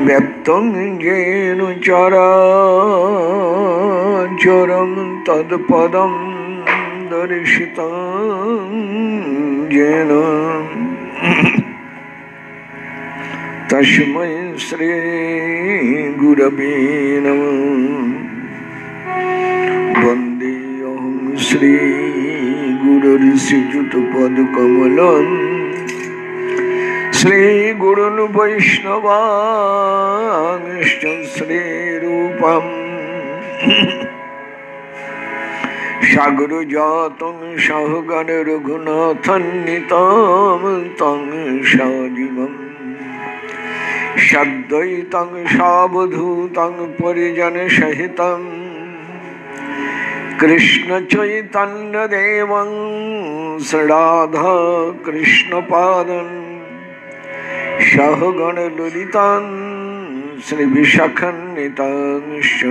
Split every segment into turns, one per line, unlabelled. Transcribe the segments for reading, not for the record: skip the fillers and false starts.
व्यक्तं येन चराचरं तत्पदं दर्शितं येन तस्मै श्री गुरवे नमः। वन्देऽहं श्री गुरुर्श्रीयुतपदकमलं श्री गुरुन् वैष्णवांश्च श्रीरूपम् सागरजातं सहगण रघुनाथान्वितं तं सजीवम् सद्वैतं सावधूतं परिजनसहितं कृष्ण चैतन्यदेवं श्रीराधा कृष्णपादं सहगण ललितं श्रीविशाखान्वितांश्च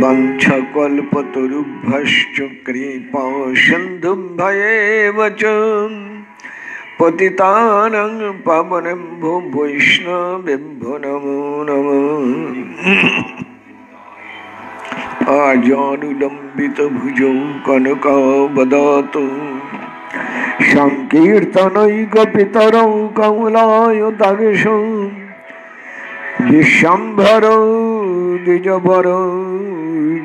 वंशकल्पतरुभ्यश्च कृपा सिन्धुभ्येव च पतितानां पावनेभ्यो वैष्णवेभ्यो नमो नमः। आजानुलम्बितभुजौ कनकावदातौ संकीर्तनैकपितरौ कमलायताक्षौ विश्वम्भरौ द्विजवरौ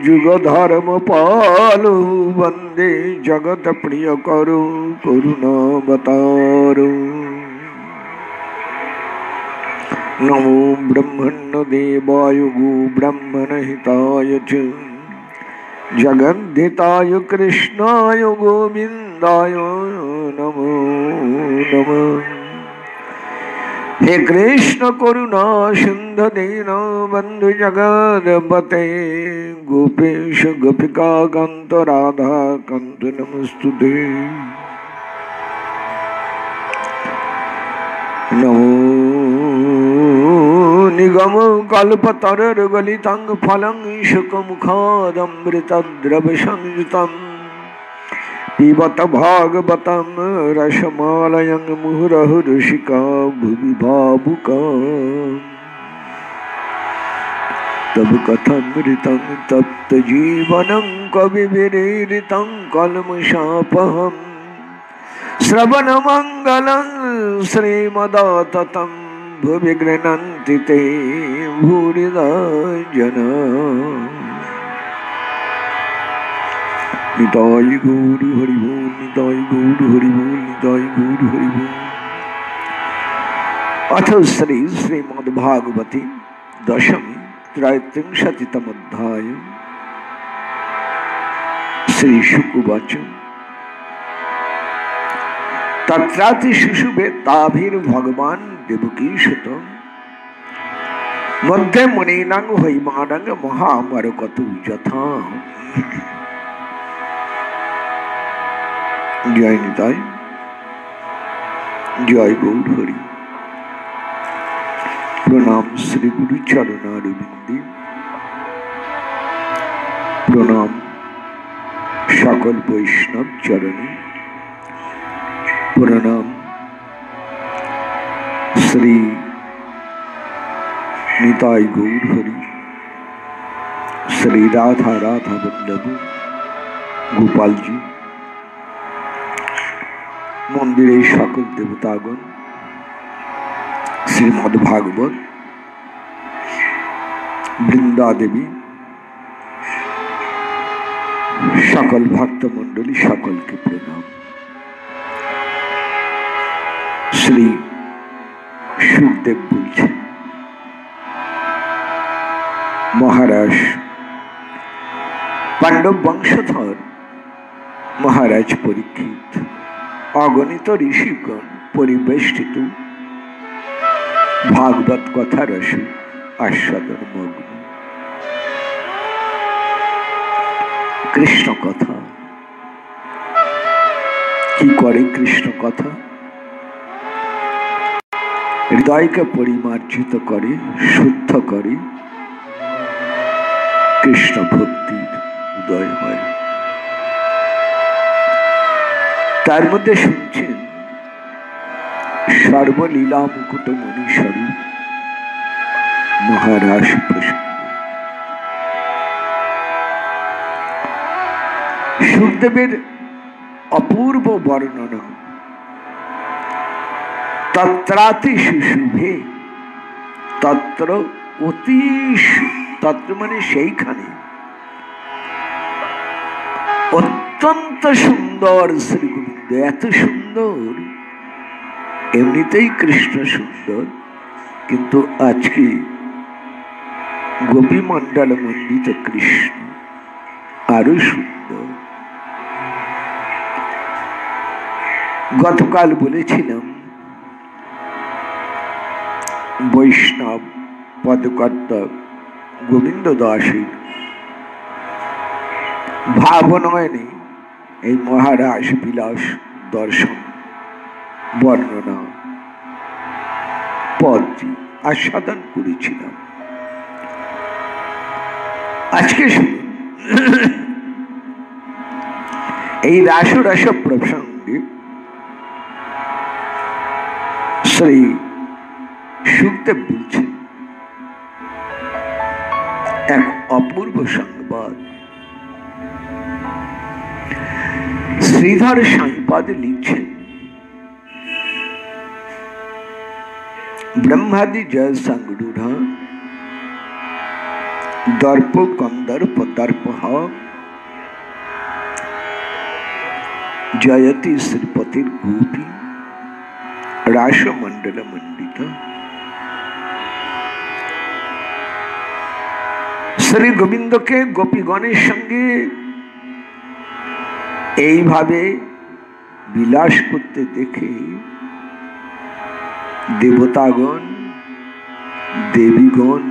जुगधर्मपालौ वन्दे जगत्प्रियकरौ करुणावतारौ। नमो ब्रह्मण्यदेवाय गो ब्रह्मणहिताय च जगद्धिताय कृष्णाय गोविन्दाय नमो नमः। हे कृष्ण करुणा सिन्धु दीनबन्धु जगद्पते गोपेश गोपिका कान्त राधा कान्त नमस्तुते। नमो निगम कल्पतरुर्गलितं फलं शुकमुखादमृतद्रवसंयुतं पिबत भागवतं रसमालयं मुहुरहुः रसिका भुवि भावुका। तब कथमृतं तप्तजीवनं कविभिरीडितं कल्मषापहं श्रवणमङ्गलं श्रीमदाततं भुवि गृह्णन्ति ते भूरिदा जना। निताय गौर हरि बोल, निताय गौर हरि बोल, निताय गौर हरि बोल। अथ श्री श्रीमद्भागवते दशमी त्रयोत्रिंशतितमोऽध्याय। श्री शुक उवाच तत्राति शिशुभे ताभिर्भगवान् देवकीसुतं मध्ये मुनीनां हैमानां महामरकतु यथा। जय निताय, जय गौर हरि। प्रणाम श्री गुरु चरणारविंदे, प्रणाम सकल वैष्णव चरणे, प्रणाम श्री निताय गौर हरि। श्री राधा राधा वल्लभ गोपाल जी, मंदिरे सकल देवतागण, श्रीमद्भागवत बृंदा देवी, सकल भक्त मंडली सकल के प्रणाम। श्री सुखदेव बोलছেন महाराज पांडव वंशधर महाराज परीक्षित अगणित ऋषिगण परिवेष्टित भागवत कथा रसे आस्वादन मग्न। कृष्ण कथा की करे? कृष्ण कथा हृदय के परिमार्जित करे, शुद्ध करे। কৃষ্ণ ভক্তির উদয় হয়। তার মধ্যে শুনছেন সর্বলীলা মুকুট মণি স্বরূপ মহারাস প্রসঙ্গ। সুখদেবের অপূর্ব বর্ণনা তত্রাতি শুশুভে, তত্র অতি, তত্র মানে সেইখানে অত্যন্ত সুন্দর শ্রী গোবিন্দ, এত সুন্দর, এমনিতেই কৃষ্ণ সুন্দর, কিন্তু আজকে গোপী মণ্ডল মন্ডিত কৃষ্ণ আরো সুন্দর। গতকাল বলেছিলাম বৈষ্ণব পদকর্তা গোবিন্দ দাসের ভাবনয়নে এই মহারাস বিলাস দর্শন বর্ণনা পদটি আস্বাদন করেছিলাম। আজকে শুনুন এই রাসরাস প্রসঙ্গে শ্রী সুখদেব বলছেন এক অপূর্ব সংবাদ। শ্রীধর সাইপাদ লিখছেন, ব্রহ্মাদি জয় সংরূঢ় দর্প কন্দর্প দর্প জয়তি শ্রীপতির গোপী রাসমণ্ডল মণ্ডিত। শ্রী গোবিন্দকে গোপীগণের সঙ্গে এইভাবে বিলাস করতে দেখে দেবতাগণ দেবীগণ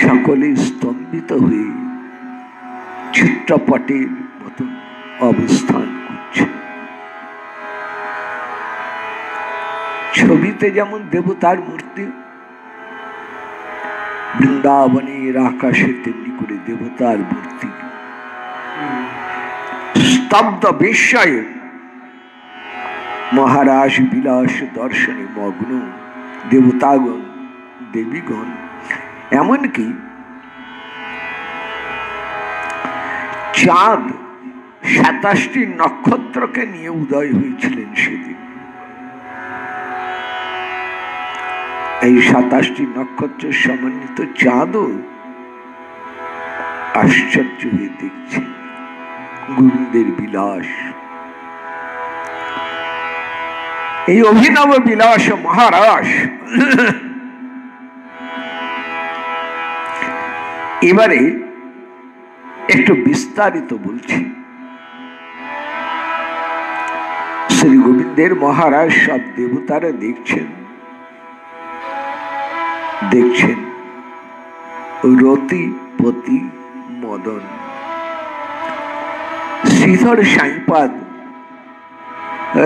সকলে স্তম্ভিত হয়ে চিত্রপটের মতন অবস্থান করছে। ছবিতে যেমন দেবতার মূর্তি, বৃন্দাবনের আকাশে তেমনি করে দেবতার মূর্তি স্তব্ধ বিস্ময়ে মহারাজ বিলাস দর্শনে মগ্ন দেবতাগণ দেবীগণ। এমনকি চাঁদ 27টি নক্ষত্রকে নিয়ে উদয় হয়েছিলেন সেদিন। এই 27টি নক্ষত্রের সমন্বিত চাঁদও আশ্চর্য হয়ে দেখছে গোবিন্দের বিলাস। এই অভিনব বিলাস মহারাস। এবারে একটু বিস্তারিত বলছি। শ্রী গোবিন্দের মহারাজ সব দেবতারা দেখছেন রতিপতি মদন। শ্রীধর সাইপাদ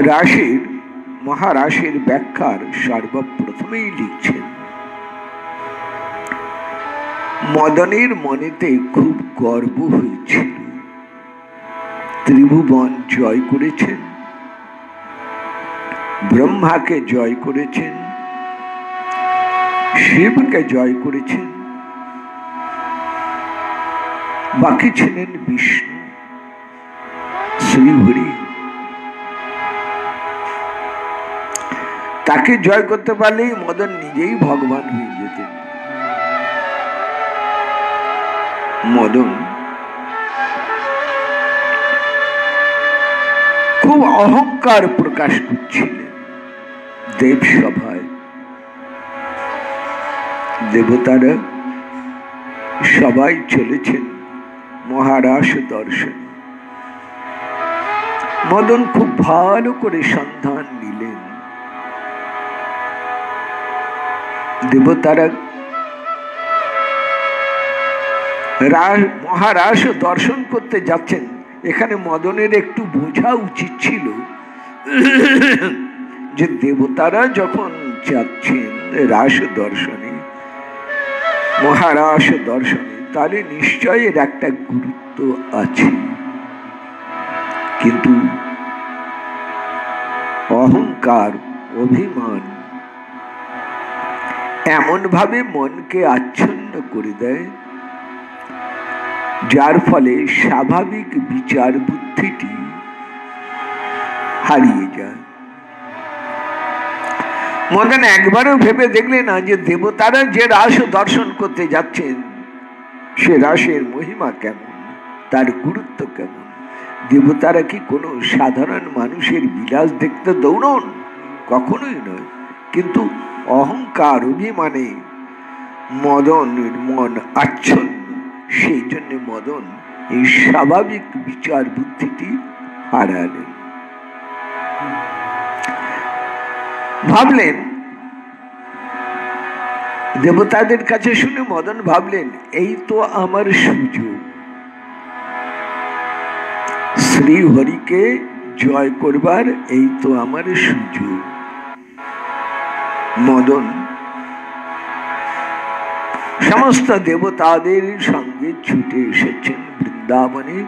রাসের মহারাসের ব্যাখ্যার সর্বপ্রথমেই লিখছেন, মদনের মনেতে খুব গর্ব হয়েছিল। ত্রিভুবন জয় করেছেন, ব্রহ্মাকে জয় করেছেন, শিবকে জয় করেছেন, বাকি ছিলেন বিষ্ণু শ্রীহরি। তাকে জয় করতে পারলেই মদন নিজেই ভগবান হয়ে যেতেন। মদন খুব অহংকার প্রকাশ করছিলেন দেবসভায়। দেবতারা সবাই চলেছেন মহারাস দর্শন। মদন খুব ভালো করে সন্ধান নিলেন। দেবতারা মহারাস দর্শন করতে যাচ্ছেন। এখানে মদনের একটু বোঝা উচিত ছিল যে দেবতারা যখন যাচ্ছেন রাস দর্শনে, মহারাস দর্শনে, তাহলে নিশ্চয় এর একটা গুরুত্ব আছে। কিন্তু অহংকার, অভিমান এমন ভাবে মনকে আচ্ছন্ন করে দেয়, যার ফলে স্বাভাবিক বিচার বুদ্ধিটি হারিয়ে যায়। মদন একবারও ভেবে দেখলে না যে দেবতারা যে রাস দর্শন করতে যাচ্ছেন, সে রাসের মহিমা কেমন, তার গুরুত্ব কেমন। দেবতারা কি কোনো সাধারণ মানুষের বিলাস দেখতে দৌড়ন? কখনোই নয়। কিন্তু অহংকার, অভিমানে মদনের মন আচ্ছন্ন, সেই জন্য মদন এই স্বাভাবিক বিচার বুদ্ধিটি হারালেন। ভাবলেন, দেবতাদের কাছে শুনে মদন ভাবলেন, এই তো আমার সুযোগ, শ্রী হরিকে জয় করবার এই তো আমার সুযোগ। মদন সমস্ত দেবতাদের সঙ্গে ছুটে এসেছেন বৃন্দাবনে।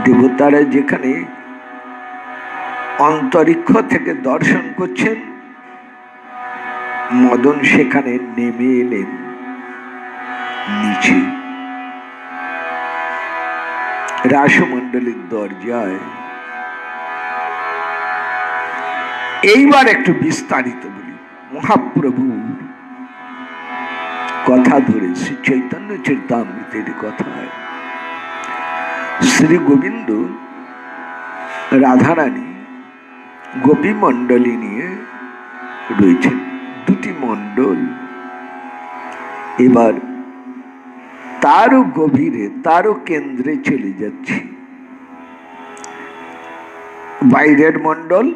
দেবতারা যেখানে অন্তরিক্ষ থেকে দর্শন করছেন, মদন সেখানে নেমে এলেন নিচে রাসমণ্ডলীর দরজায়। এইবার একটু বিস্তারিত বলি। মহাপ্রভুর কথা ধরে, শ্রী চৈতন্য চরিতামৃতের কথায় শ্রী গোবিন্দ রাধারানী গোপী মণ্ডলী নিয়ে রয়েছেন, দুটি মণ্ডল। এবার তারও গভীরে, তারও কেন্দ্রে চলে যাচ্ছি। বাইরের মণ্ডল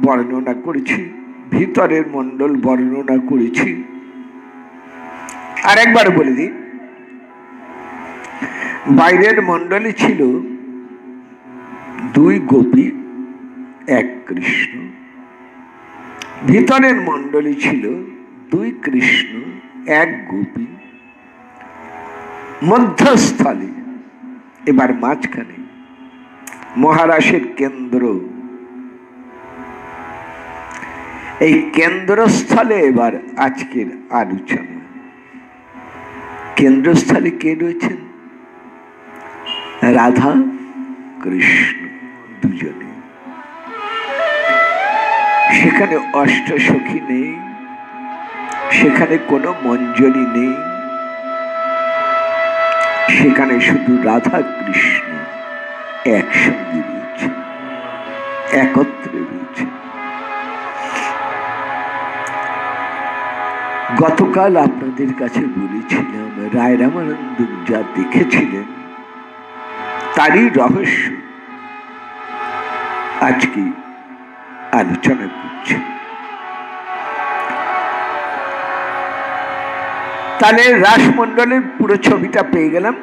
বর্ণনা করেছি, ভিতরের মণ্ডল বর্ণনা করেছি। আর একবার বলে দিই, বাইরের মণ্ডলে ছিল দুই গোপী, এক কৃষ্ণ। ভিতরের মণ্ডলী ছিল দুই কৃষ্ণ, এক গোপী। মধ্যস্থলে, এবার মাঝখানে মহারাসের কেন্দ্র। এই কেন্দ্রস্থলে এবার আজকের আলোচনা। কেন্দ্রস্থলে কে রয়েছেন? রাধা কৃষ্ণ দুজনে। সেখানে অষ্টসখী নেই, সেখানে কোনো মঞ্জরি নেই, সেখানে শুধু রাধা কৃষ্ণ একসঙ্গে রয়েছে, একত্রে রয়েছে। গতকাল আপনাদের কাছে বলেছিলাম, রায় রামানন্দ যা দেখেছিলেন তারই রহস্য আজকে আলোচনা করছি। তাহলে রাসমণ্ডলের পুরো ছবিটা পেয়ে গেলাম।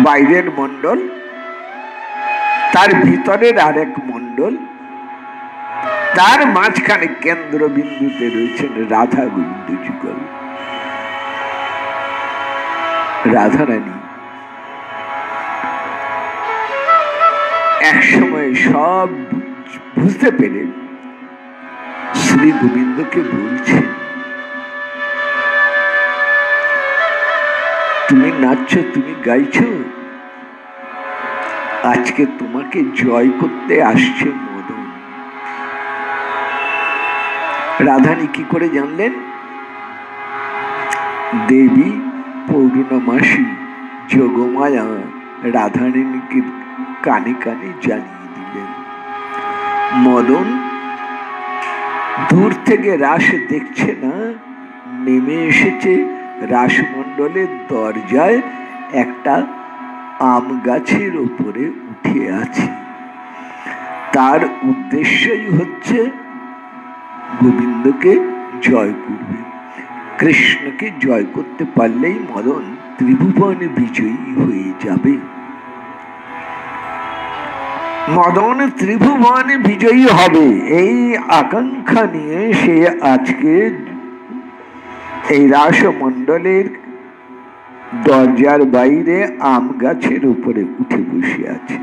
বাইরের মণ্ডল, তার ভিতরের আরেক মণ্ডল, তার মাঝখানে কেন্দ্রবিন্দুতে রয়েছেন রাধা গোবিন্দ যুগল। রাধারানী এক সময় সব বুঝতে পেরে শ্রী গোবিন্দকে বলছেন, তুমি নাচছো, তুমি গাইছো, আজকে তোমাকে জয় করতে আসছে মদন। রাধারানী কি করে জানলেন? দেবী পৌর্ণমাসী যোগমায়া রাধারানীকে কানে কানে জানিয়ে দিলেন। মদন দূর থেকে রাস দেখছে না, নেমে এসেছে রাসমণ্ডলের দরজায়, একটা আম গাছের উপরে উঠে আছে। তার উদ্দেশ্যই হচ্ছে গোবিন্দকে জয় করবে। কৃষ্ণকে জয় করতে পারলেই মদন ত্রিভুবন বিজয়ী হয়ে যাবে। মদন ত্রিভুবন বিজয়ী হবে এই আকাঙ্ক্ষা নিয়ে সে আজকে এই রাসমণ্ডলের দরজার বাইরে আম গাছের উপরে উঠে বসে আছে।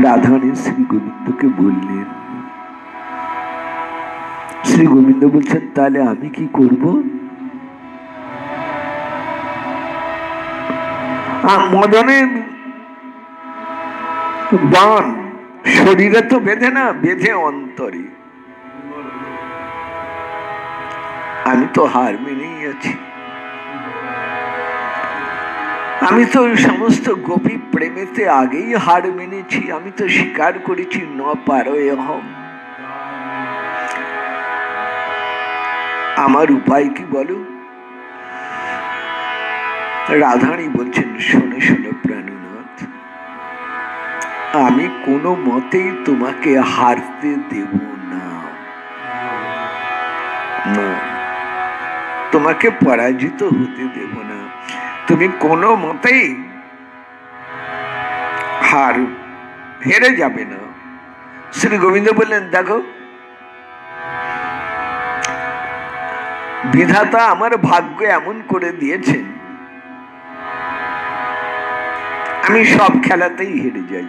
রাধারানী শ্রী গোবিন্দকে বললেন, শ্রী গোবিন্দ বলছেন তাহলে আমি কি করব? মদনের বাণ শরীরে তো বেঁধে না, বেঁধে অন্তরে। আমি তো হার মেনেই আছি। আমি তো সমস্ত গোপী প্রেমেতে আগেই হার মেনেছি। আমি তো স্বীকার করেছি ন পারো এহম। আমার উপায় কি বলো? রাধারানী বলছেন, শোনে শোনে প্রাণনাথ, আমি কোনো মতেই তোমাকে হারতে দেব না, তোমাকে পরাজিত হতে দেব না। তুমি কোনো মতেই হেরে যাবে না। শ্রী গোবিন্দ বললেন, দেখো বিধাতা আমার ভাগ্য এমন করে দিয়েছেন, আমি সব খেলাতেই হেরে যাই।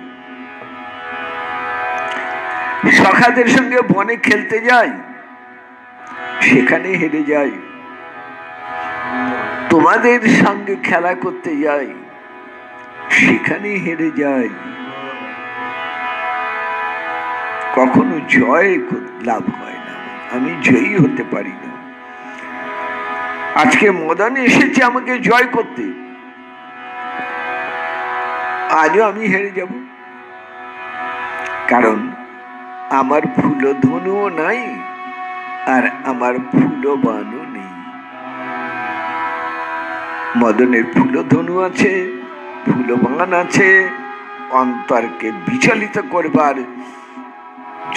সখাদের সঙ্গে বনে খেলতে যাই, সেখানে হেরে যাই। তোমাদের সঙ্গে খেলা করতে যাই, সেখানে হেরে যাই। কখনো জয় লাভ হয় না, আমি জয়ী হতে পারি না। আজকে মদন এসেছে আমাকে জয় করতে, আজও আমি হেরে যাব। কারণ আমার ফুলধনুও নাই, আর আমার ফুলবানও নেই। মদনের ফুলধনু আছে, ফুলবান আছে, অন্তরকে বিচলিত করবার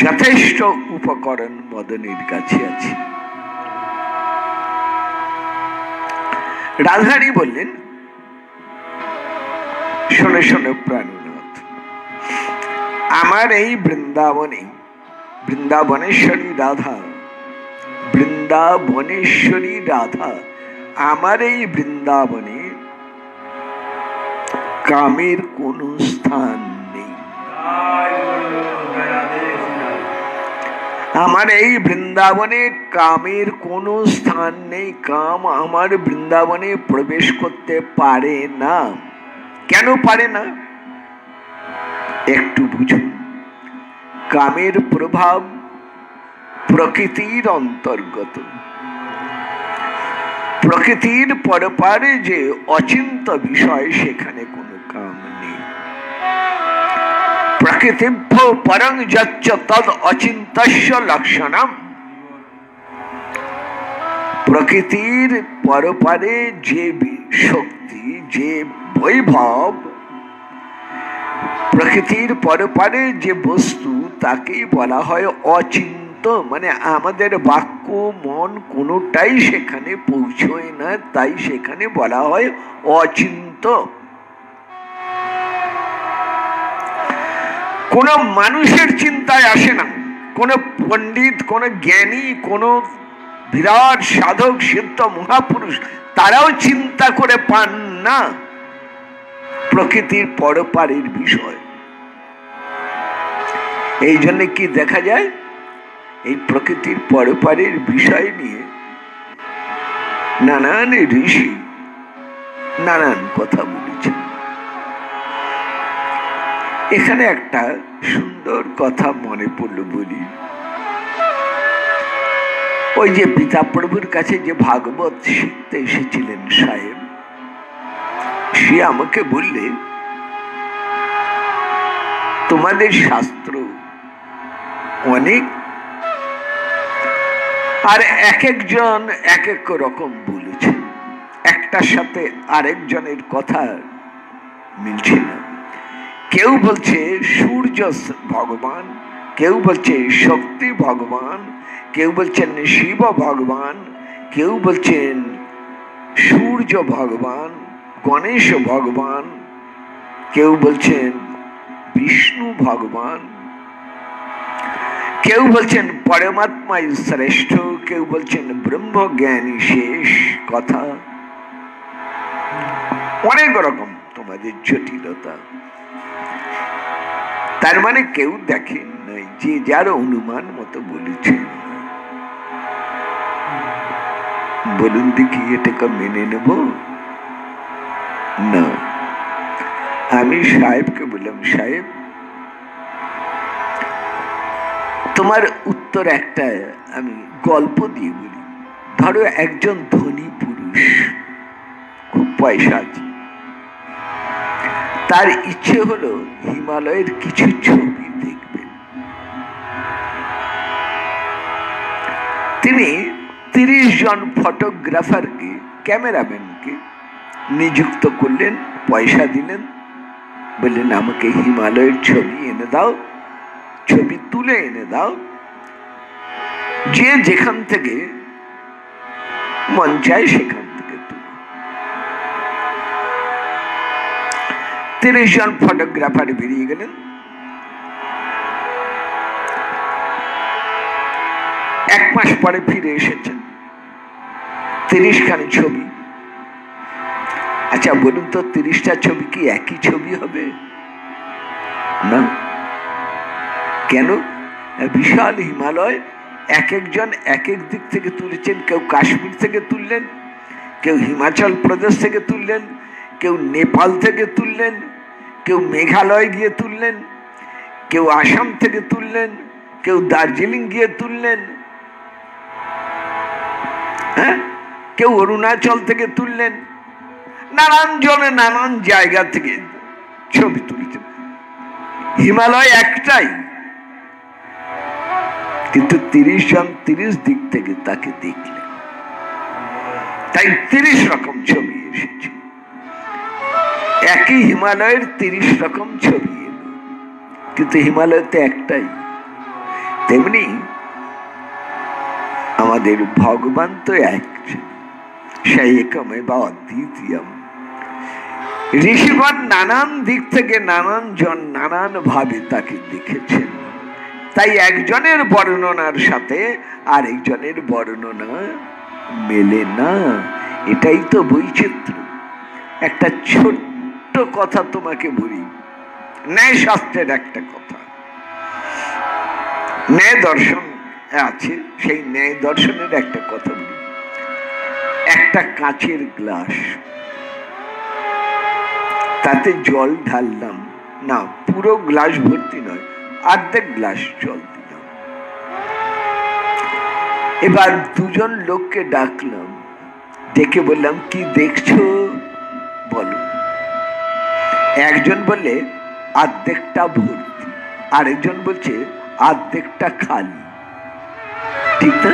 যথেষ্ট উপকরণ মদনের কাছে আছে। রাধারানী বললেন, শোনে শোনে প্রাণনাথ, আমার এই বৃন্দাবনে, বৃন্দাবনেশ্বরী রাধা, বৃন্দাবনেশ্বরী রাধা, আমার এই বৃন্দাবনে কামের কোনো স্থান নেই। আমার এই বৃন্দাবনে কামের কোনো স্থান নেই। কাম আমার বৃন্দাবনে প্রবেশ করতে পারে না। কেন পারে না? একটু বুঝুন। কামের প্রভাব প্রকৃতির অন্তর্গত। প্রকৃতির পরপারে যে অচিন্ত বিষয়, সেখানে কোনো কাম নেই। প্রকৃতিভ্য পরং যচ্চ তদ অচিন্তস্য লক্ষণম। প্রকৃতির পরপারে যে শক্তি, যে বৈভব, প্রকৃতির পরপারে যে বস্তু, তাকেই বলা হয় অচিন্ত। মানে আমাদের বাক্য মন কোনোটাই সেখানে পৌঁছয় না, তাই সেখানে বলা হয় অচিন্ত। কোন মানুষের চিন্তায় আসে না, কোন পণ্ডিত, কোন জ্ঞানী, কোন বিরাট সাধক সিদ্ধ মহাপুরুষ, তারাও চিন্তা করে পান না প্রকৃতির পরপারের বিষয়। এই জন্য কি দেখা যায়, এই প্রকৃতির পরপারের বিষয় নিয়ে নানান ঋষি নানান কথা বলেছেন। এখানে একটা সুন্দর কথা মনে পড়ল বলি। ওই যে পিতা প্রভুর কাছে যে ভাগবত শিখতে এসেছিলেন সাহেব, সে আমাকে বললে, তোমাদের শাস্ত্র অনেক, আর এক একজন এক এক রকম বলেছেন, একটার সাথে আরেকজনের কথা মিলছে না। কেউ বলছে সূর্য ভগবান, কেউ বলছে শক্তি ভগবান, কেউ বলছেন শিব ভগবান, কেউ বলছেন সূর্য ভগবান, গণেশ ভগবান, কেউ বলছেন বিষ্ণু ভগবান, কেউ বলছেন পরমাত্মাই শ্রেষ্ঠ, কেউ বলছেন ব্রহ্মজ্ঞানী শেষ কথা। অনেক রকম তোমাদের জটিলতা। তার মানে কেউ দেখেন নাই, যে যার অনুমান মতো বলেছেন। বলুন দেখি এটাকে মেনে নেব না? আমি সাহেবকে বললাম, সাহেব তোমার উত্তর একটা আমি গল্প দিয়ে বলি। ধরো একজন ধনী পুরুষ, খুব পয়সা আছে, তার ইচ্ছে হলো হিমালয়ের কিছু ছবি দেখবেন। তিনি 30 জন ফটোগ্রাফারকে, ক্যামেরাম্যানকে নিযুক্ত করলেন, পয়সা দিলেন, বললেন আমাকে হিমালয়ের ছবি এনে দাও, ছবি তুলে এনে দাও, যে যেখান থেকে মন চায় সেখান থেকে তুলে। 30 জন ফটোগ্রাফার বেরিয়ে গেলেন। এক মাস পরে ফিরে এসেছেন, 30 খানি ছবি। আচ্ছা বলুন তো, 30টা ছবি কি একই ছবি হবে? না। কেন? বিশাল হিমালয়, এক একজন এক এক দিক থেকে তুলেছেন। কেউ কাশ্মীর থেকে তুললেন, কেউ হিমাচল প্রদেশ থেকে তুললেন, কেউ নেপাল থেকে তুললেন, কেউ মেঘালয় গিয়ে তুললেন, কেউ আসাম থেকে তুললেন, কেউ দার্জিলিং গিয়ে তুললেন, হ্যাঁ, কেউ অরুণাচল থেকে তুললেন। নানান জনে নানান জায়গা থেকে ছবি তুলেছেন। হিমালয় একটাই, কিন্তু 30 জন 30 দিক থেকে তাকে দেখলেন, তাই 30 রকম ছবি এসেছে। একই হিমালয়ের 30 রকম ছবি এলো, কিন্তু হিমালয় তো একটাই। তেমনি আমাদের ভগবান তো এক, সেই একমেব অদ্বিতীয়ম। ঋষিগণ নানান দিক থেকে নানান জন নানান ভাবে তাকে দেখেছেন, তাই একজনের বর্ণনার সাথে আরেকজনের বর্ণনা মেলে না। এটাই তো বৈচিত্র্য। একটা ছোট্ট কথা তোমাকে বলি, ন্যায় শাস্ত্রের একটা কথা, ন্যায় দর্শন আছে, সেই ন্যায় দর্শনের একটা কথা বলি। একটা কাঁচের গ্লাস, তাতে জল ঢাললাম, না পুরো গ্লাস ভর্তি নয়, অর্ধেক গ্লাস জল দিলাম। এবার দুজন লোককে ডাকলাম, ডেকে বললাম কি দেখছো বলো। একজন বললে অর্ধেকটা ভর্তি, আরেকজন বলছে অর্ধেকটা খালি, ঠিক না?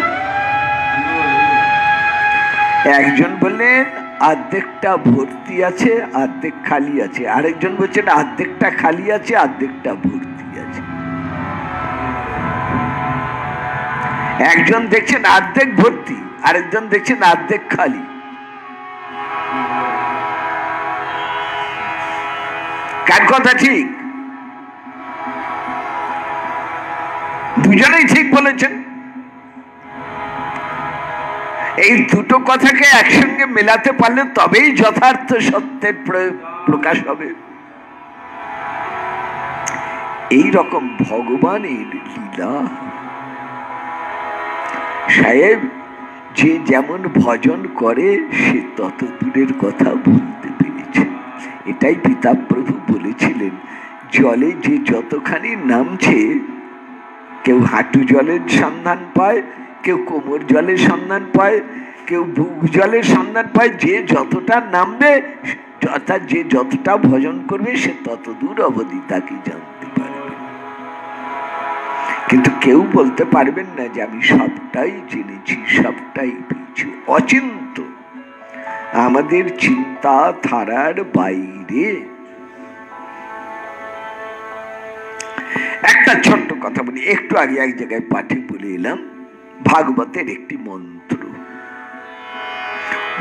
একজন বললেন অর্ধেকটা ভর্তি আছে, অর্ধেক খালি আছে, আরেকজন বলছেন অর্ধেকটা খালি আছে, অর্ধেকটা ভর্তি আছে। একজন দেখছেন অর্ধেক ভর্তি, আরেকজন দেখছেন অর্ধেক খালি। কার কথা ঠিক? দুজনেই ঠিক বলেছেন। এই দুটো কথাকে একসঙ্গে মেলাতে পারলে তবেই যথার্থ সত্যের প্রকাশ হবে। এই রকম ভগবানের লীলা। সাহেব, যে যেমন ভজন করে সে তত দূরের কথা বলতে পেরেছে। এটাই পিতা প্রভু বলেছিলেন, জলে যে যতখানি নামছে, কেউ হাঁটু জলের সন্ধান পায়, কেউ কোমর জলের সন্ধান পায়, কেউ বুক জলের সন্ধান পায়। যে যতটা নামবে, অর্থাৎ যে যতটা ভজন করবে, সে তত দূর অবধি তাকে জানতে পারবে। কিন্তু কেউ বলতে পারবেন না যে আমি সবটাই জেনেছি, সবটাই পেয়েছি। অচিন্ত, আমাদের চিন্তা ধারার বাইরে। একটা ছোট্ট কথা বলি, একটু আগে এক জায়গায় পাঠে বলে এলাম, ভাগবতের একটি মন্ত্র।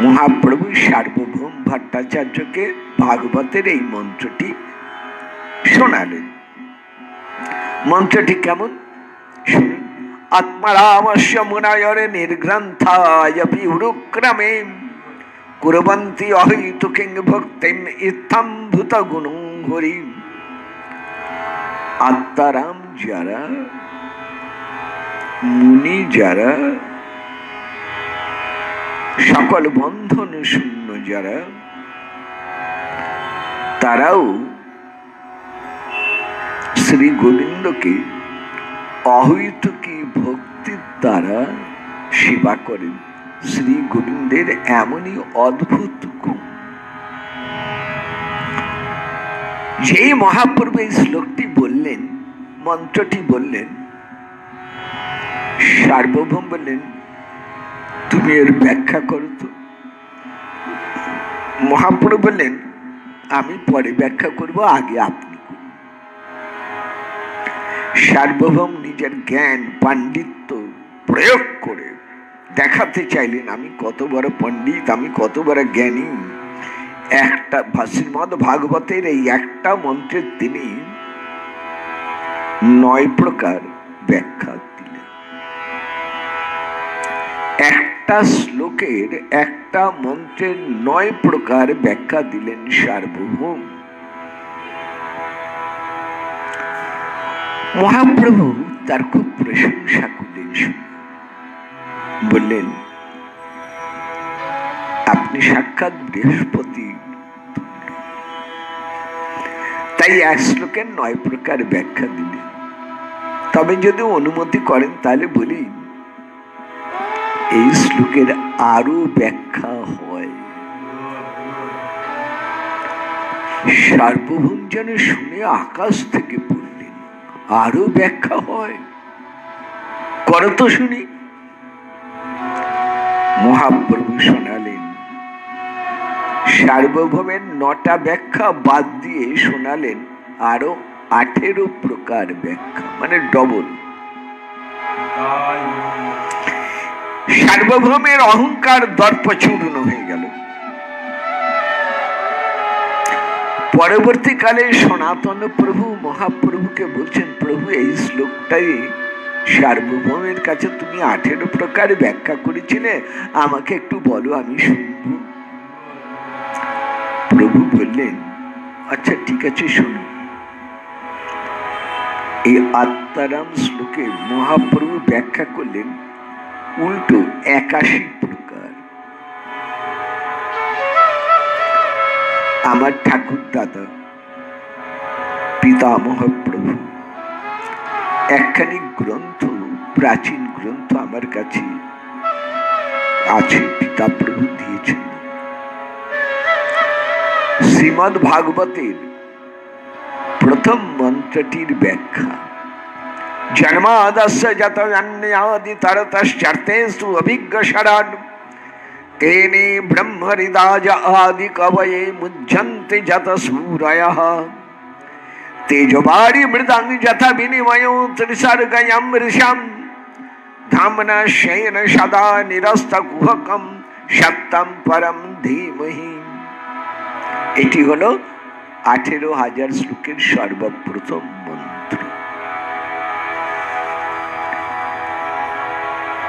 মহাপ্রভু সার্বভৌম ভট্টাচার্যকে ভাগবতের এই মন্ত্রটি শোনালেন। মন্ত্রটি কেমন শুনুন। আত্মারামস্য মুনায়রে নির্গ্রন্থায় পিউরুক্রমে কুরবন্তি অহৈতুকিং ভক্তিম ইত্থম ভূত গুণং হরি। আত্মারাম যারা, মুনি যারা, সকল বন্ধন শূন্য যারা, তারাও শ্রী গোবিন্দকে অহৈতুকী ভক্তির দ্বারা সেবা করেন। শ্রী গোবিন্দের এমনই অদ্ভুত গুণ। যেই মহাপ্রভু এই শ্লোকটি বললেন, মন্ত্রটি বললেন, সার্বভৌম বললেন তুমি এর ব্যাখ্যা করো তো। মহাপ্রভু বললেন আমি পরে ব্যাখ্যা করব, আগে আপনি করুন। সার্বভৌম নিজের জ্ঞান পাণ্ডিত্য প্রয়োগ করে দেখাতে চাইলেন আমি কত বড় পণ্ডিত, আমি কত বড় জ্ঞানী। একটা শ্রীমদ্ ভাগবতের এই একটা মন্ত্রের তিনি 9 প্রকার ব্যাখ্যা দিলেন। একটা শ্লোকের একটা মন্ত্রের 9 প্রকার ব্যাখ্যা দিলেন সার্বভৌম। মহাপ্রভু তার খুব প্রশংসা করলেন, বললেন আপনি সাক্ষাৎ বৃহস্পতি। তাই এক শ্লোকের 9 প্রকার ব্যাখ্যা দিলেন। তবে যদি অনুমতি করেন তাহলে বলি এই শ্লোকের আরো ব্যাখ্যা হয়। সার্বভৌম যেন শুনে আকাশ থেকে পড়লেন, আরো ব্যাখ্যা হয়, করো তো শুনি। মহাপ্রভু শোনালেন, সার্বভৌমের 9টা ব্যাখ্যা বাদ দিয়ে শোনালেন আরো 18 প্রকার ব্যাখ্যা, মানে ডবল। সার্বভৌমের অহংকার দর্প চূর্ণ হয়ে গেল। পরবর্তীকালে সনাতন প্রভু মহাপ্রভুকে বলছেন, প্রভু এই শ্লোকটাই সার্বভৌমের কাছে তুমি 18 প্রকার ব্যাখ্যা করেছিলে, আমাকে একটু বলো, আমি শুনব। প্রভু বললেন আচ্ছা ঠিক আছে শুনুন। এই আত্মারাম শ্লোকে মহাপ্রভু ব্যাখ্যা করলেন উল্টো 81 প্রকার। আমার ঠাকুর দাদা পিতামহ প্রভু একখানি গ্রন্থ, প্রাচীন গ্রন্থ আমার কাছে আছে, পিতা প্রভু দিয়েছেন। শ্রীমদ্ ভাগবতের প্রথম মন্ত্রটির ব্যাখ্যা, জন্মাদস্য যতন্যাদি তরতশ্চর্তেষু অভিজ্ঞশরান তেনে ব্রহ্মহৃদাজ আদি কবয়ে মুহ্যন্তে যত সূরয়ঃ তেজবারি মৃদাং যথা বিনিময়ো ত্রিসর্গয়ং ঋষাম ধামনা শয়ন সদা নিরস্ত কুহকম সত্যম পরম ধীমহি। এটি হলো 18,000 শ্লোকের সর্বপ্রথম মন্ত্র।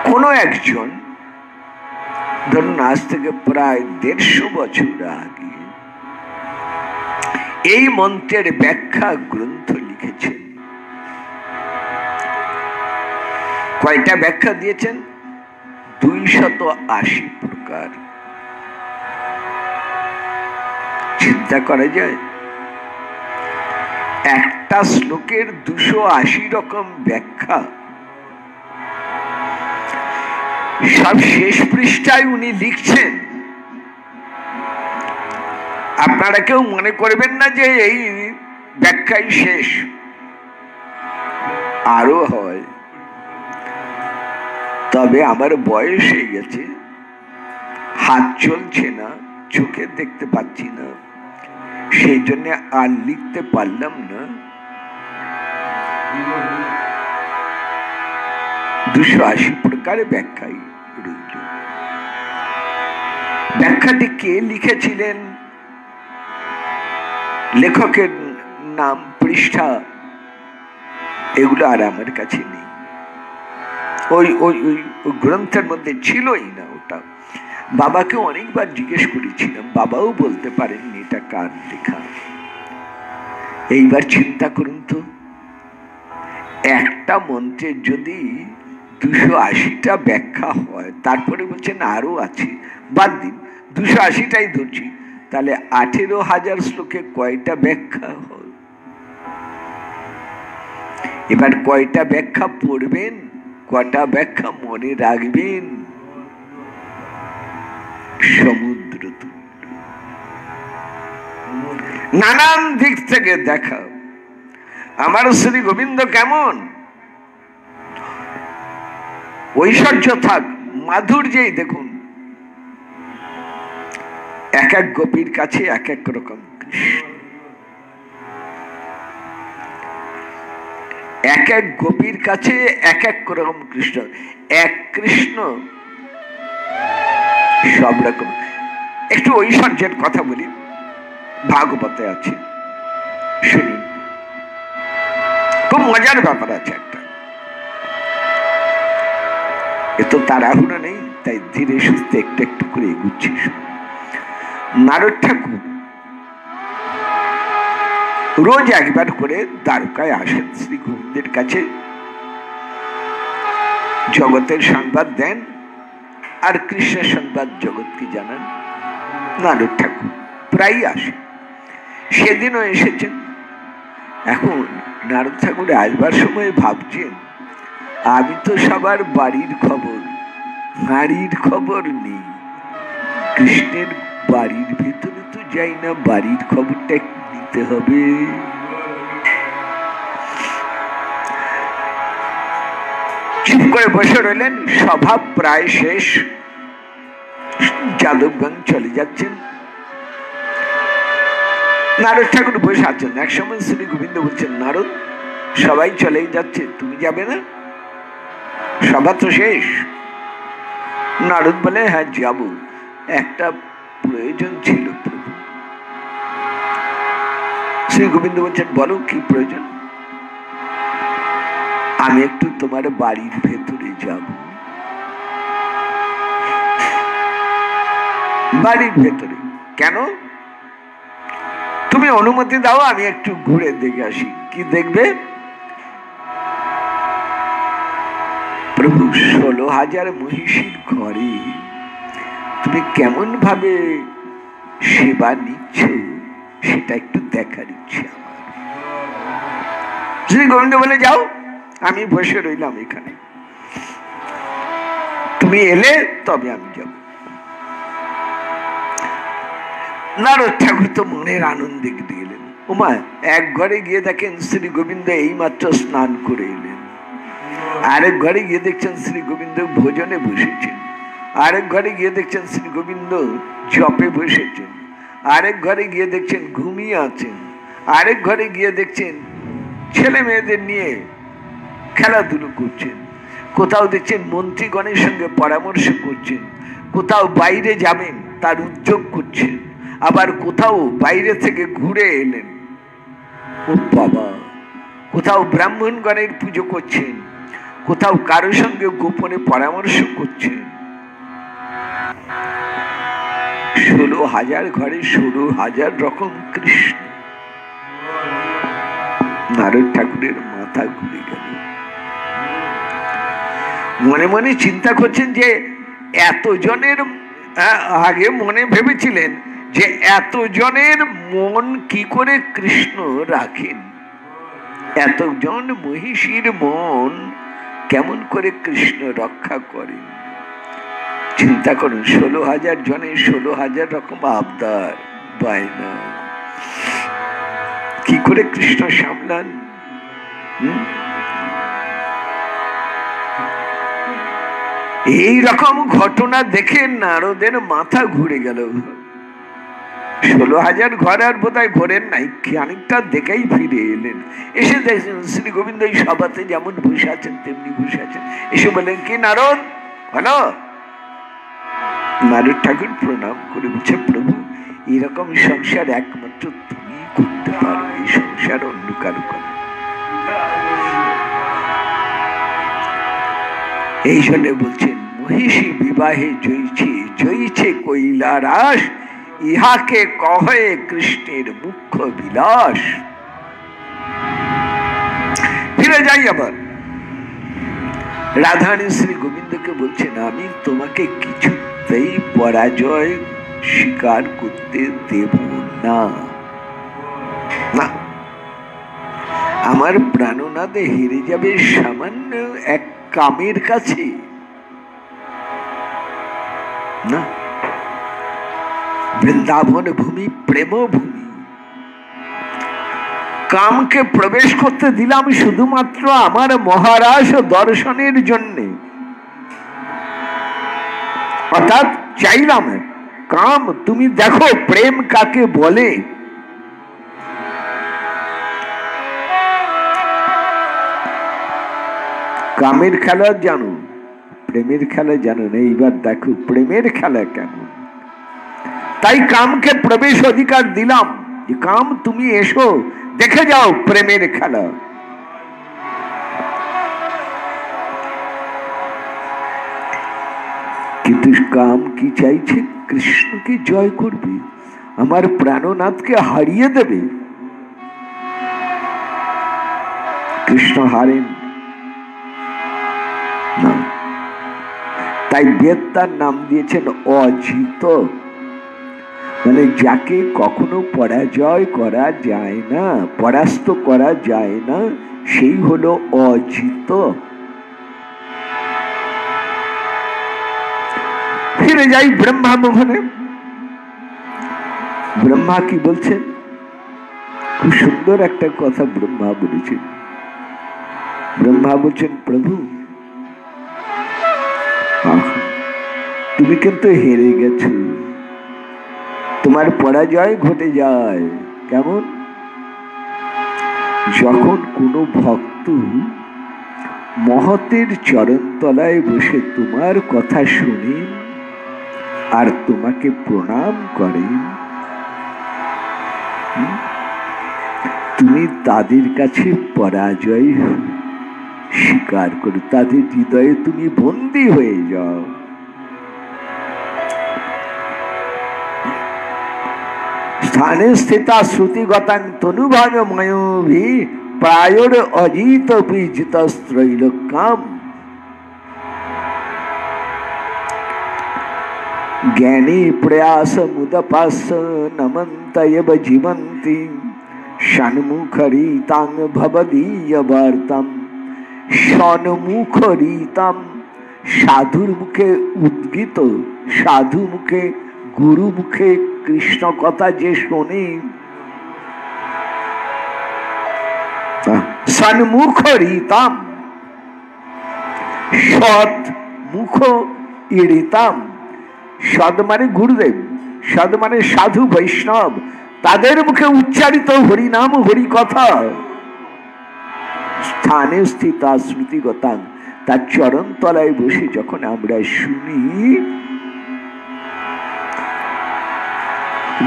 কোন একজন ধরুন আজ থেকে প্রায় 150 বছর আগে এই মন্ত্রের ব্যাখ্যা গ্রন্থ লিখেছেন। কয়টা ব্যাখ্যা দিয়েছেন? 280 প্রকার। চিন্তা করা যায়, একটা শ্লোকের 280 রকম ব্যাখ্যা। সব শেষ পৃষ্ঠায় উনি লিখছেন। আপনারা কেউ মনে করবেন না যে এই ব্যাখ্যাই শেষ, আরো হয়। তবে আমার বয়স হয়ে গেছে, হাত চলছে না, চোখে দেখতে পাচ্ছি না, সেই জন্য আর লিখতে পারলাম না। 280 প্রকারে ব্যাখ্যাই রইল। ব্যাখ্যাটি কে লিখেছিলেন? লেখকের নাম পৃষ্ঠা এগুলো আর আমার কাছে নেই, ওই ওই ওই গ্রন্থের মধ্যে ছিলই না ওটা। বাবাকে অনেকবার জিজ্ঞেস করেছিলাম, বাবাও বলতে পারেননি এটা কার লেখা। এইবার চিন্তা করুন তো, একটা মন্ত্রের যদি 280টা ব্যাখ্যা হয়, তারপরে বলছেন আরো আছে, বাদ দিন 280টাই ধরছি, তাহলে 18,000 শ্লোকে কয়টা ব্যাখ্যা হয়? এবার কয়টা ব্যাখ্যা পড়বেন, কয়টা ব্যাখ্যা মনে রাখবেন? সমুদ্র তুল্য। নানান দিক থেকে দেখা আমার শ্রী গোবিন্দ কেমন, ঐশ্বর্য থাক, মাধুর্যেই দেখুন, এক এক গোপীর কাছে এক এক রকম কৃষ্ণ, এক এক গোপীর কাছে এক এক রকম কৃষ্ণ। এক কৃষ্ণ সব রকম। একটু ঐশ্বর্যের কথা বলি, ভাগবতে আছে, শুনুন, খুব মজার ব্যাপার আছে একটা। এত তাড়াহুড়ো নেই, তাই ধীরে সুস্থে একটু একটু করে এগুচ্ছি। নারদ ঠাকুর রোজ একবার করে দ্বারকায় আসেন শ্রী গোবিন্দের কাছে, জগতের সংবাদ দেন আর কৃষ্ণের সংবাদ জগৎকে জানান। নারদ ঠাকুর প্রায় আসে, সেদিনও এসেছেন। এখন নারদ ঠাকুর আসবার সময় ভাবছেন, আমি তো সবার বাড়ির খবর, হাঁড়ির খবর নেই, কৃষ্ণের বাড়ির ভেতরে তো যাই না, বাড়ির খবরটা নিতে হবে। চুপ করে বসে রইলেন। সভা প্রায় শেষ, যাদবগঞ্জ চলে যাচ্ছেন। নারদ ঠাকুর বসে আছেন। এক সময় শ্রী গোবিন্দ বলছেন, নারদ, সবাই চলেই যাচ্ছে, তুমি যাবে না? সভা তো শেষ। নারদ বলে, হ্যাঁ যাব, একটা প্রয়োজন ছিল প্রভু। শ্রী গোবিন্দ বলছেন, বলো কি প্রয়োজন? আমি একটু তোমার বাড়ির ভেতরে যাব। বাড়ির ভেতরে কেন? তুমি অনুমতি দাও, আমি একটু ঘুরে দেখে আসি। কি দেখবে? প্রভু, 16,000 মহিষীর ঘরে তুমি কেমন ভাবে সেবা নিচ্ছ, সেটা একটু দেখার ইচ্ছে আমার। শ্রী গোবিন্দ বলে, যাও, আমি বসে রইলাম এখানে, তুমি এলে তবে আমি যাব। নারদ ঠাকুর তো মনের আনন্দে গেলেন। ওমা, এক ঘরে গিয়ে দেখেন শ্রী গোবিন্দ এই মাত্র স্নান করে এলেন, আরেক ঘরে গিয়ে দেখছেন শ্রী গোবিন্দ ভোজনে বসেছেন, আরেক ঘরে গিয়ে দেখছেন শ্রী গোবিন্দ জপে বসেছেন, আরেক ঘরে গিয়ে দেখছেন ঘুমিয়ে আছেন, আরেক ঘরে গিয়ে দেখছেন ছেলে মেয়েদের নিয়ে খেলাধুলো করছেন, কোথাও দেখছেন মন্ত্রীগণের সঙ্গে পরামর্শ করছেন, কোথাও বাইরে যাবেন তার উদ্যোগ করছেন, আবার কোথাও বাইরে থেকে ঘুরে এলেন। ও বাবা, কোথাও ব্রাহ্মণগণের পুজো করছেন, কোথাও কারোর সঙ্গে গোপনে পরামর্শ করছেন। 16,000 ঘরে 16,000 রকম কৃষ্ণ। নারদ ঠাকুরের মাথা ঘুরে গেল। মনে মনে চিন্তা করছেন যে এতজনের, আগে মনে ভেবেছিলেন যে এতজনের মন কি করে কৃষ্ণ রাখেন, এতজন মহিষীর মন কেমন করে কৃষ্ণ রক্ষা করেন। চিন্তা করুন, 16,000 জনের 16,000 রকম আবদার, বায়না, কি করে কৃষ্ণ সামলান। এই রকম ঘটনা দেখে নারদের মাথা ঘুরে গেল। 16,000 ঘর আর বোধহয় ঘরের নাই, খানিকটা দেখেই ফিরে এলেন। এসে দেখছেন শ্রী গোবিন্দ এই সভাতে যেমন বসে আছেন তেমনি বসে আছেন। এসে বললেন, কি নারদ, ভালো? নারদ ঠাকুর প্রণাম করে বলছে, প্রভু, এরকম সংসার একমাত্র তুমি করতে পারো, এই সংসার অন্য কারো করে। এই জন্য বলছেন মহিষী বিবাহে জয়ছে, জয়ছে কৈলারাস, ইহাকে কহে কৃষ্ণের মুখ্য বিলাস। ফিরে যাই আবার, রাধারানী শ্রী গোবিন্দকে বলছেন আমি তোমাকে কিছুতেই পরাজয় স্বীকার করতে দেব না। আমার প্রাণনাদে হেরে যাবে সামান্য এক কামের কাছে না। বৃন্দাবন ভূমি প্রেম ভূমি, কামকে প্রবেশ করতে দিলাম শুধুমাত্র আমার মহারাজ দর্শনের জন্য, অর্থাৎ চাইলাম কাম তুমি দেখো প্রেম কাকে বলে। কামের খেলা জানো, প্রেমের খেলা জানো না, এইবার দেখো প্রেমের খেলা কেমন। তাই কামকে প্রবেশ অধিকার দিলাম যে কাম তুমি এসো দেখে যাও প্রেমের খেলা। কিন্তু কাম কি চাইছে? কৃষ্ণকে জয় করবে, আমার প্রাণনাথকে হারিয়ে দেবে। কৃষ্ণ হারেন না, তাই বেদ তার নাম দিয়েছেন অজিত, মানে যাকে কখনো পরাজয় করা যায় না, পরাস্ত করা যায় না, সেই হলো অজিত। ফিরে যাই ব্রহ্মা মোহনে, ব্রহ্মা কি বলছেন? খুব সুন্দর একটা কথা ব্রহ্মা বলেছেন। ব্রহ্মা বলছেন প্রভু তুমি কিন্তু হেরে গেছো, তোমার পরাজয় ঘটে যায়। কেমন? যখন কোনো ভক্ত মহতের চরণতলায় বসে তোমার কথা শুনেন আর তোমাকে প্রণাম করেন, তুমি তাদের কাছে পরাজয় স্বীকার করো, তাদের হৃদয়ে তুমি বন্দী হয়ে যাও। স্থানে স্থিতা শ্রুতিগতাং তনুভাগময়োভি প্রায়োর অজিত বিজিতস্ত্রৈলোক্যম। জ্ঞানী প্রয়াস মুদপাস নমন্তয়ব জীবন্তি সন্মুখরিতাং ভবদীয় বার্তাম। সন্মুখরিতাম, সাধুর মুখে উদ্গীত, সাধু মুখে গুরু মুখে কৃষ্ণ কথা যে শোনে, সন্মুখ রীতাম, সৎ মুখ ইড়িতাম। সৎ মানে গুরুদেব, সৎ মানে সাধু বৈষ্ণব, তাদের মুখে উচ্চারিত হরিনাম হরি কথা। স্থানে স্থিতা শ্রুতিগতাং, তার চরণ তলায় বসে যখন আমরা শুনি,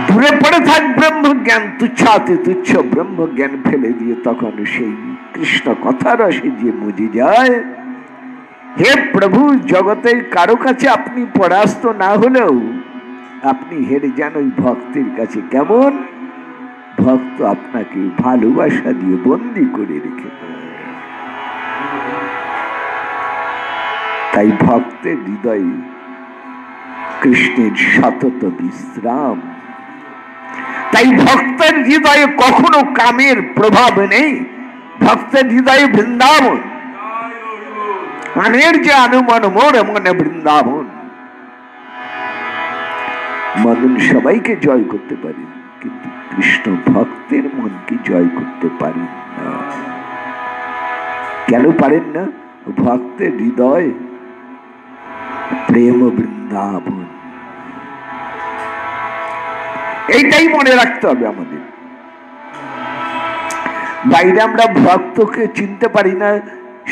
দূরে পড়ে থাক ব্রহ্মজ্ঞান, তুচ্ছাতে তুচ্ছ ব্রহ্মজ্ঞান ফেলে দিয়ে তখন সেই কৃষ্ণ কথা রসে যে মজে যায়। হে প্রভু, জগতের কারো কাছে আপনি পরাস্ত না হলেও আপনি হেরে যান ওই ভক্তের কাছে। কেমন? ভক্ত আপনাকে ভালোবাসা দিয়ে বন্দী করে রেখে, তাই ভক্তের হৃদয়ে কৃষ্ণের সতত বিশ্রাম। তাই ভক্তের হৃদয়ে কখনো কামের প্রভাব নেই, ভক্তের হৃদয়ে বৃন্দাবন। আনের যে অনুমান মোর মনে বৃন্দাবন। মদন সবাইকে জয় করতে পারেন, কিন্তু কৃষ্ণ ভক্তের মনকে জয় করতে পারেন না। কেন পারেন না? ভক্তের হৃদয় প্রেম বৃন্দাবন। এইটাই মনে রাখতে হবে আমাদের। বাইরে আমরা ভক্তকে চিনতে পারি না,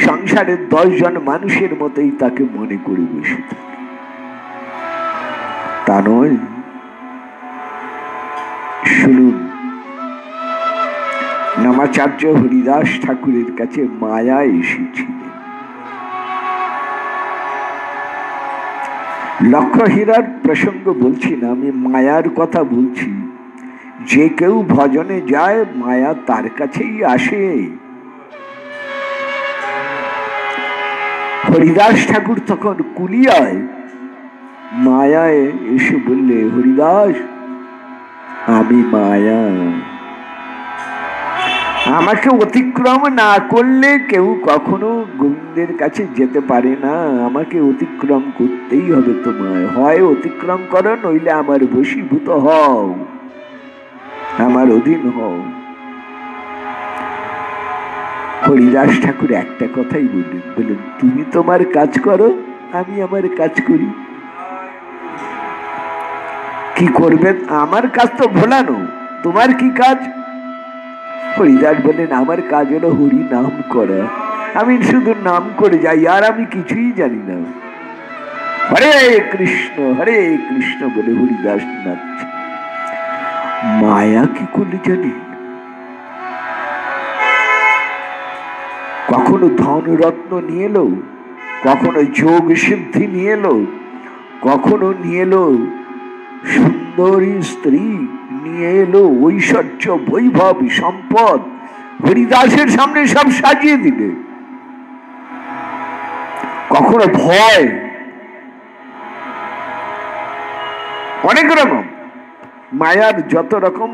সংসারের 10 জন মানুষের মতোই তাকে মনে করে বসে থাকি। তা নয়, রামাচার্য হরিদাস ঠাকুরের কাছে মায়া এসেছিলেন। লক্ষ্যহীরার প্রসঙ্গ বলছি না, আমি মায়ার কথা বলছি। যে কেউ ভজনে যায় মায়া তার কাছেই আসে। হরিদাস ঠাকুর তখন কুলিয়ায় মায়ায় এসে বললে, হরিদাস আমি মায়া, আমাকে অতিক্রম না করলে কেউ কখনো গোবিন্দের কাছে যেতে পারে না। আমাকে অতিক্রম করতেই হবে তোমায়, হয় অতিক্রম করো নইলে আমার বশীভূত হও, আমার অধীন হও। হরিদাস ঠাকুর একটা কথাই বললেন, বললেন তুমি তোমার কাজ করো, আমি আমার কাজ করি। কি করবেন? আমার কাজ তো ভোলানো, তোমার কি কাজ? হরিদাস বললেন আমার কাজ হলো হরি নাম করা, আমি শুধু নাম করে যাই, আর আমি কিছুই জানি না। হরে কৃষ্ণ বলে হরিদাস নাচছে। মায়া কি করলে জানি? কখনো ধন রত্ন নিয়ে এলো, কখনো যোগ সিদ্ধি নিয়ে এলো, কখনো নিয়ে এলো সুন্দরী স্ত্রী, নিয়ে এলো ঐশ্বর্য বৈভব সম্পদ, হরিদাসের সামনে সব সাজিয়ে দিলে। কখনো ভয়, অনেক রকম মায়ার যত রকম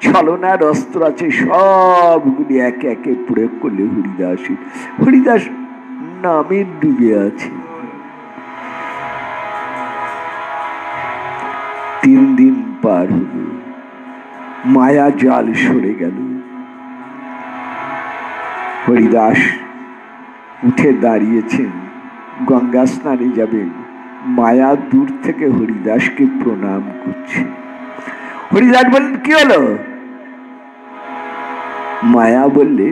ছলনার অস্ত্র আছে সবগুলি একে একে প্রয়োগ করলে হরিদাস নামের ডুবে আছে। 3 দিন পার হল, মায়া জাল সরে গেল। হরিদাস উঠে দাঁড়িয়েছেন, গঙ্গা স্নানে যাবেন। মায়া দূর থেকে হরিদাসকে প্রণাম করছে। হরিদাস বললেন কি হলো? মায়া বললে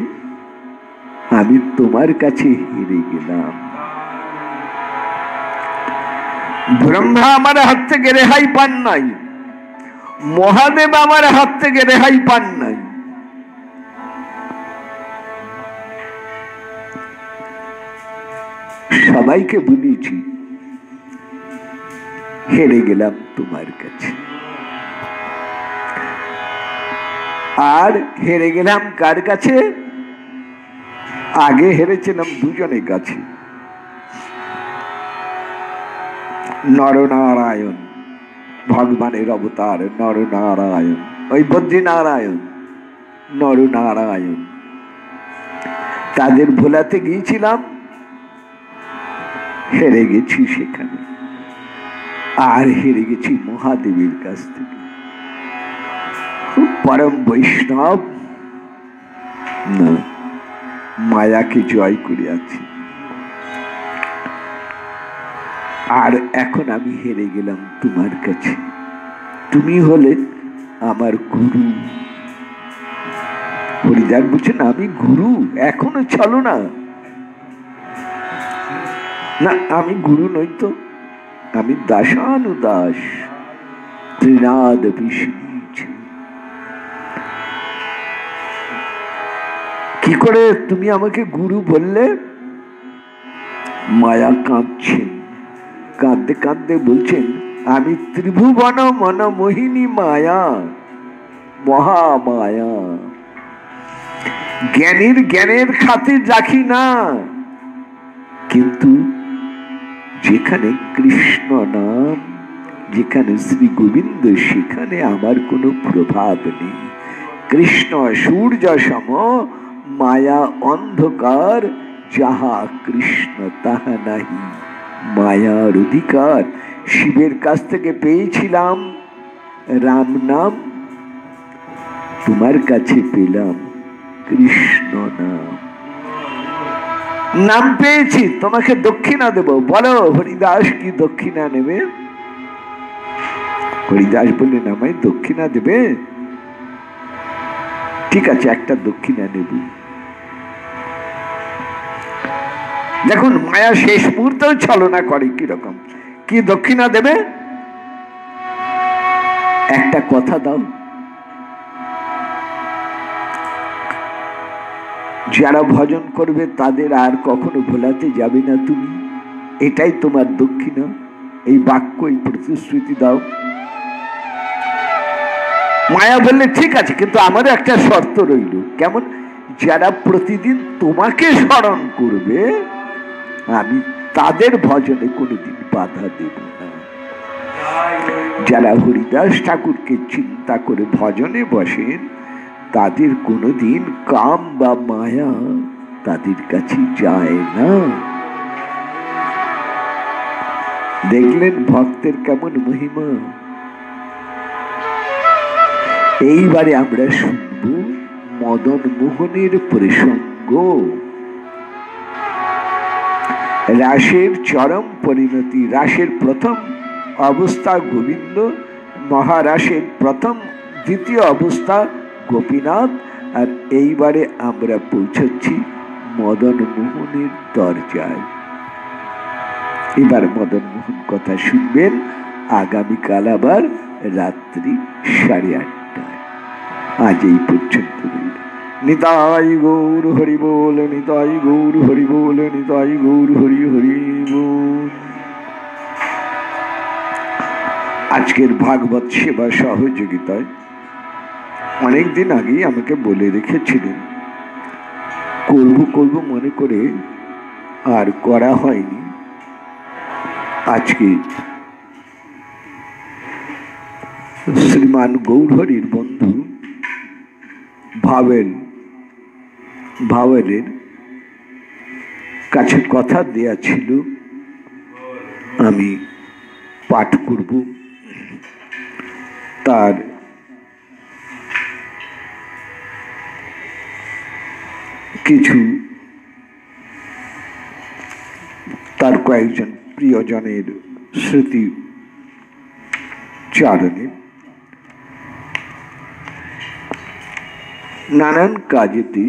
আমি তোমার কাছে হেরে গেলাম। ব্রহ্মা আমার হাত থেকে রেহাই পান নাই, মহাদেব আমার হাত থেকে রেহাই পান নাই। সবাইকে বলেছি হেরে গেলাম তোমার কাছে। আর হেরে গেলাম কার কাছে? আগে হেরেছিলাম দুজনের কাছে, নরনারায়ণ, ভগবানের অবতার নরনারায়ণ, ওই বদ্রীনারায়ণ নরনারায়ণ, তাদের ভোলাতে গিয়েছিলাম, হেরে গেছি সেখানে। আর হেরে গেছি মহাদেবের কাছ থেকে, পরম বৈষ্ণব না, মায়াকে জয় করে আছি। আর এখন আমি হেরে গেলাম তোমার কাছে, তুমি হলে আমার গুরু। হরিদাস বলছেন আমি গুরু? এখনো চলো না, না আমি গুরু নই তো, আমি দাসানুদাস, ত্রিনাদ বিষ্ণু। কি করে তুমি আমাকে গুরু বললে? মায়া কাঁদছেন, কাঁদতে কাঁদতে বলছেন আমি ত্রিভুবন মনমোহিনী মায়া, মহামায়া। জ্ঞানের খাতির রাখি না, কিন্তু যেখানে কৃষ্ণ নাম, যেখানে শ্রী গোবিন্দ, সেখানে আমার কোনো প্রভাব নেই। কৃষ্ণ সূর্য সম, মায়া অন্ধকার, যাহা কৃষ্ণ তাহা নাহি মায়ার অধিকার। শিবের কাছ থেকে পেয়েছিলাম রাম নাম, তোমার কাছে পেলাম কৃষ্ণ নাম। নাম পেয়েছি, তোমাকে দক্ষিণা দেব, বলো হরিদাস কি দক্ষিণা নেবে? হরিদাস বললেন আমায় দক্ষিণা দেবে? ঠিক আছে, একটা দক্ষিণা নেব। দেখুন মায়া শেষ মুহূর্তেও ছলনা করে কিরকম। কি দক্ষিণা দেবে? একটা কথা দাও। যারা ভজন করবে তাদের আর কখনো ভোলাতে যাবে না তুমি, এটাই তোমার দক্ষিণা। এই বাক্য, এই প্রতিশ্রুতি দাও। মায়া বললে ঠিক আছে, কিন্তু আমারও একটা শর্ত রইল। কেমন? যারা প্রতিদিন তোমাকে স্মরণ করবে আমি তাদের ভজনে কোনোদিন বাধা দেব না। যারা হরিদাস ঠাকুরকে চিন্তা করে ভজনে বসেন তাদের কোনোদিন কাম বা মায়া তাদের কাছে যায় না। দেখলেন ভক্তের কেমন মহিমা। এইবারে আমরা শুনব মদন মোহনের প্রসঙ্গ। রাসের চরম পরিণতি। রাসের প্রথম অবস্থা গোবিন্দ, মহারাসের প্রথম দ্বিতীয় অবস্থা গোপীনাথ, আর এইবারে আমরা পৌঁছাচ্ছি মদন মোহনের দরজায়। এবার মদন মোহন কথা শুনবেন আগামীকাল আবার রাত্রি 8:30টায়। আজ এই পর্যন্ত। নিতাই গৌর হরি বল, নিতাই গৌর হরি বল, নিতাই গৌর হরি হরি বল। আজকের ভাগবত সেবা সহযোগিতায় অনেকদিন আগেই আমাকে বলে রেখেছিলেন, করব মনে করে আর করা হয়নি। আজকে শ্রীমান গৌরহরির বন্ধু ভাওয়েলের কাছে কথা দেয়া ছিল, আমি পাঠ করব। তার কিছু, তার কয়েকজন প্রিয়জনের স্মৃতি চারণে নানান কাজেতে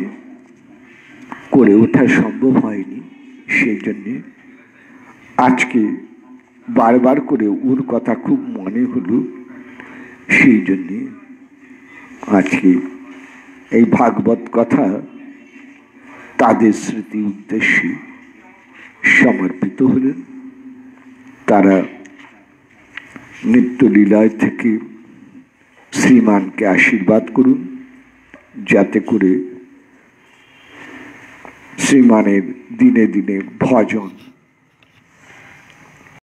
করে ওঠা সম্ভব হয়নি, সেই জন্যে আজকে বারবার করে ওর কথা খুব মনে হলো, সেই জন্যে আজকে এই ভাগবত কথা তাদের স্মৃতি উদ্দেশ্যে সমর্পিত হলেন। তারা নিত্যলীলায় থেকে শ্রীমানকে আশীর্বাদ করুন, যাতে করে শ্রীমানের দিনে দিনে ভজন